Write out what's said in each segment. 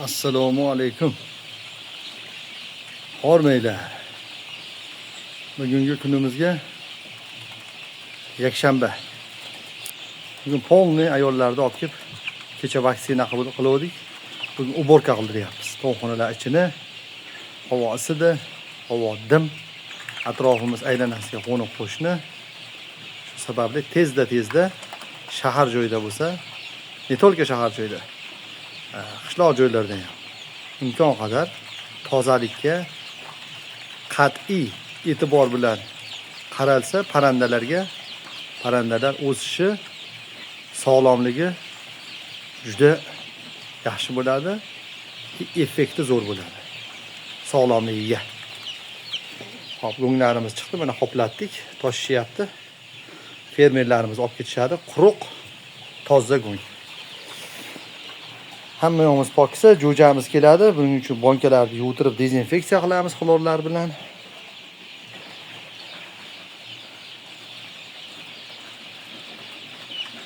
Assalomu alaykum. Hormaylar. Bugungi kunimizga yakshanba. Bugun polni ayollarni olib kelib kecha vaksina qildik. Bugun uborka qildiryapmiz. To'yxonalar ichini havo isidi, havo dim, atrofimiz aylanasiga qo'nib qo'shni. Shu sababli tezda shahar joyida bo'lsa, ne только shahar joyida, qishloq joylarda ham imkon qadar tozalikka qat'iy e'tibor bilan qaralsa, parrandalar o'sishi, sog'lomligi juda yaxshi bo'ladi, effekti zo'r bo'ladi sog'lomligiga. Hop, go'nglarimiz chiqdi, mana hoplatdik, toshishyapti. Fermerlarimiz olib ketishadi, quruq, toza go'ng. Hamma yo'g'imiz poksa, jo'jamiz keladi. Buning uchun bankalarni yuvirib dezinfeksiya qilamiz xlorlar bilan.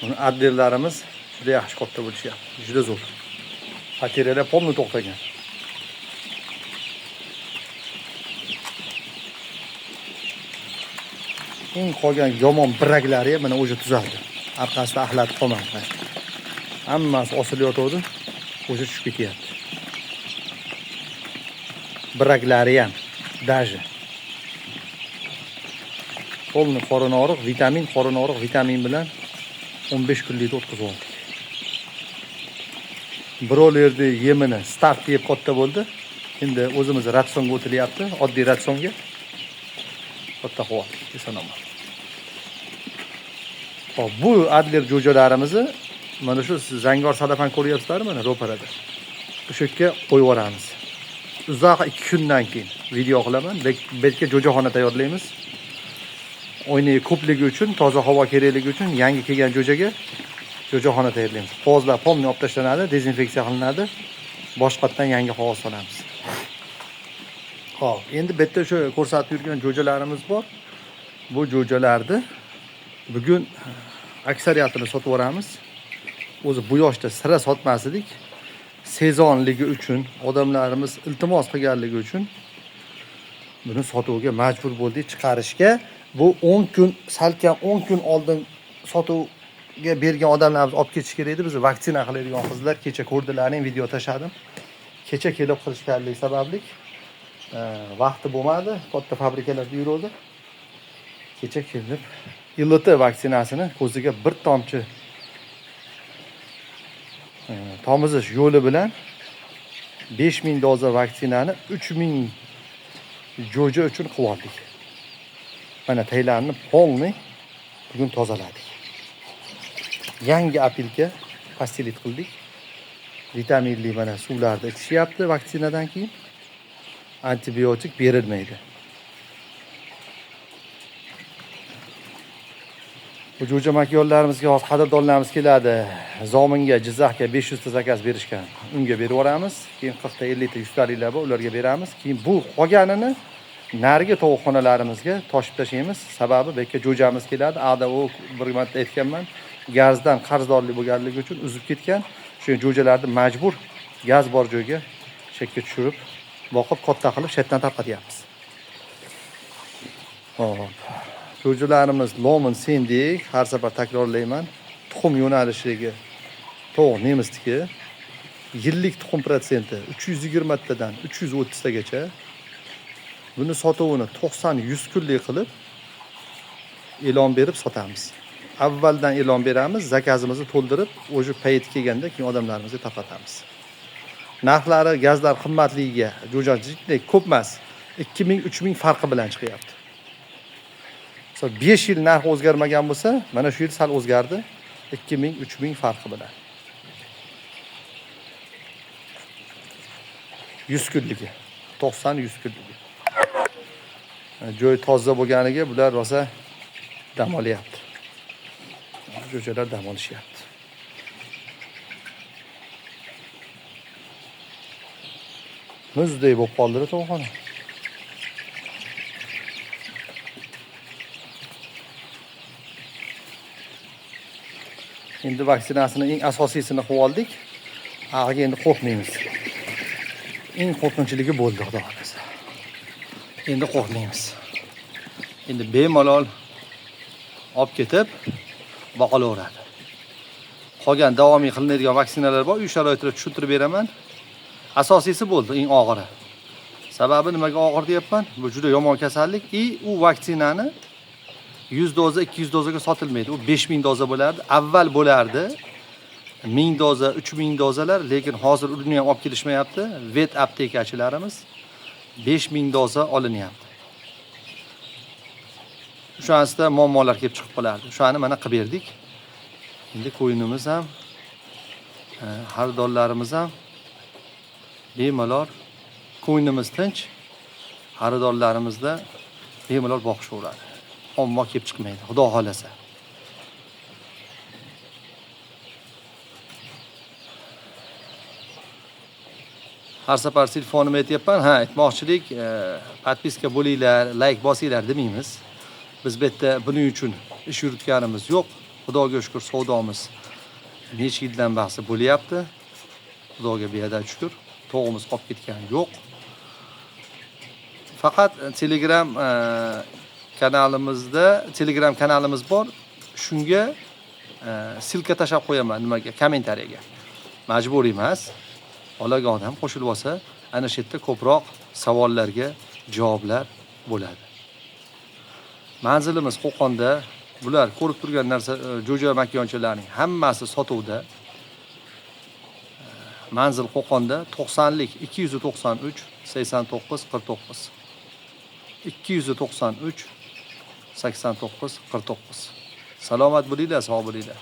Buni adlerlarimiz juda yaxshi katta bo'lishyapti, juda zo'r. Bakteriyalar polni to'xtagan. Eng qolgan yomon biraklari ham mana o'sha tuzaldi. Orqasida axlatib qolmadi. Hammasi osilayotdi. O'sha tushib ketyapti. Biraklari ham даже. Polni qorin og'riq, vitamin bilan 15 kunlik o'tkazib oldik. Birovlarni yemini start yeb katta bo'ldi. Endi o'zimiz ratsionga o'tilyapti, oddiy ratsionga. Katta qilib esonaman. Hop, bu adler jo'jalarimizni mana shu zangor salafan ko'ryapsizlar, mana ro'parada. O'sha yerga qo'yib yuboramiz. Uzoq 2 kundan keyin video qilaman. Belki jo'jaxona tayyorlaymiz. O'yni ko'pligi uchun, toza havo kerakligi uchun yangi kelgan jo'jaxona tayyorlaymiz. Pozlar polni olib tashlanadi, dezinfeksiya qilinadi. Boshqatdan yangi havo solamiz. Hop, endi bu yerda shu ko'rsatib yurgan jo'jalarimiz bor. Bu jo'jalarni bugun aksariyatini sotib yuboramiz. O'zi bu yoshda sira sotmasdik. Sezonligi uchun, odamlarimiz iltimos qilganligi uchun buni sotuvga majbur bo'ldik, chiqarishga. Bu 10 kun, salkam 10 kun oldin sotuvga bergan odamlarimiz olib ketish kerak edi. Biz vaksina qiladigan qizlar kecha ko'rdilaring, video tashladim. Kecha kelib qilishganligi sababli vaqti bo'lmadi. Katta fabrikalarda yurdi. Kecha kelib ILT vaksinasini ko'ziga bir tomchi tomizish yo'li bilan 5000 doza vaksinani 3000 jo'ja uchun qilib oldik. Mana taylarni polni bugun tozaladik. Yangi apilka pastilit qildik. Vitaminli mana suvlarda ichishyapti vaksinadan keyin. Antibiotik berilmaydi. Bu jo'ja makiyonlarimizga hozir qadrdonlarimiz keladi. Zominga, Jizzaxga 500 ta zakaz berishgan. Unga berib yuboramiz. Keyin 40 ta 50 ta 100 taliklar bor, ularga beramiz. Keyin bu qolganini narigi tovuqxonalarimizga toshib tashlaymiz. Sababi belki jo'jamiz keladi. Ada u bir marta aytganman, gazdan qarzdorlik bo'lganligi uchun uzib ketgan. Shu jo'jalarni majbur gaz bor joyga chekka tushirib, boqib katta qilib shetdan tarqatyapmiz. Hop. Jo'jalarimiz lomin sendik, har safar takrorlayman. Tuxum yo'nalishligi to'g'ri nemisniki. Yillik tuxum protsenti 320 tadan 330 tagacha. Buni sotuvini 90-100 kunlik qilib e'lon berib sotamiz. Avvaldan e'lon beramiz, zakazimizni to'ldirib, o'sha payt kelganda keyin odamlarimizga tarqatamiz. Narxlari gazlar qimmatligiga jo'jachilik ko'p emas. 2000-3000 farqi bilan chiqyapti. 5 yil narx o'zgarmagan bo'lsa, mana shu yil sal o'zgardi. 2000-3000 farqi bilan. 100 kunligi, 90-100 kunligi. Joy toza bo'lganiga bular rosa dam olyapti. Jo'jalar dam olishyapti. Muzdek bo'lib qoldi to'g'ri. Endi vaksinasini eng asosiysini qilib oldik. Endi qo'rqmaymiz. eng qo'rqinchligi bo'ldi, xudo xolasa. Endi qo'rqmaymiz. Endi bemalol olib ketib boqilaveradi. Qolgan davomiy qilinadigan vaksinalar bor, uy sharoitida tushuntirib beraman. Asosiysi bo'ldi, eng og'iri. Sababi nimaga og'ir deyapman? Bu juda yomon kasallik. U vaksinani 100 doza, 200 dozaga sotilmaydi. U 5000 doza bo'lardi. Avval bo'lardi 1000 doza, 3000 dozalar, lekin hozir uni ham olib kelishmayapti. Vet aptekachilarimiz 5000 doza olinyapti. O'shansida muammolar kelib chiqib qolardi. O'shani mana qilib berdik. Endi qo'yinimiz ham, xaridorlarimiz ham bemalol, qo'ynimiz tinch, xaridorlarimizda bemalol boqishaveradi. Omma kelib chiqmaydi, xudo xolasa. Har safar telefonimni aytyapman, aytmoqchilik, podpiska bo'linglar, like bosinglar demaymiz. Biz bu yerda buning uchun ish yuritganimiz yo'q. Xudoga shukr, savdomiz necha yildan beri bo'lyapti. Xudoga beadad shukr. To'g'imiz qolib ketgani yo'q. Faqat Telegram kanalimiz bor. Shunga silka tashlab qo'yaman nimaga, kommentariyaga. Majburiy emas. Olaga odam qo'shilib olsa, ana shu yerda ko'proq savollarga javoblar bo'ladi. Manzilimiz Qo'qonda. Bular ko'rib turgan narsa jo'ja makonchilarning hammasi sotuvda. Manzil Qo'qonda 90lik 293 89 49. 293 89 49. Salomat bo'linglar, sog' bo'linglar.